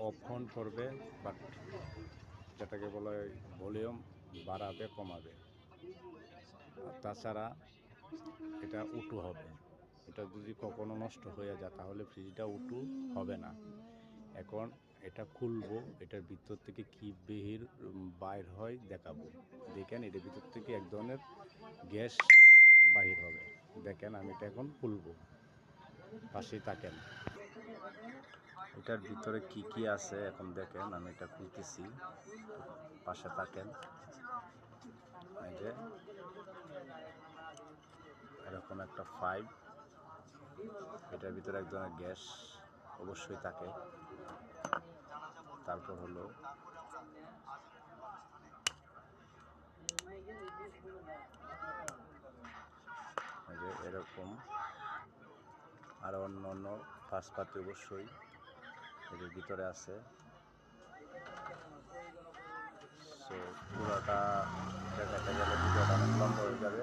Of on করবে, but যেটাকে বলা হয় ভলিউম বাড়াবে কমাবে। আর তাছাড়া এটা উটু হবে। এটা যদি কখনো নষ্ট হয়ে যায় তাহলে ফ্রিজটা উটু হবে না। এখন এটা খুলবো, এটার ভিতর থেকে কি বাইর হয় দেখাবো। দেখেন এটার ভিতর থেকে এক ধরনের গ্যাস বাহির হবে। দেখেন আমি এটা এখন খুলবো, পাশেই থাকেন। এটার ভিতরে কি কি আছে এখন দেখেন, আমি এটা খুলতেছি, পাশে থাকেন। এই যে এরকম একটা পাইপ, এটার ভিতরে এক ধরনের গ্যাস অবশ্যই থাকে। তারপর হলো এই যে এরকম আরো অন্য অন্য পাশপাতি অবশ্যই এর ভিতরে আছে। সো পুরোটা দেখাতে গেলে ভিডিওটা অনেক লম্বা হয়ে যাবে।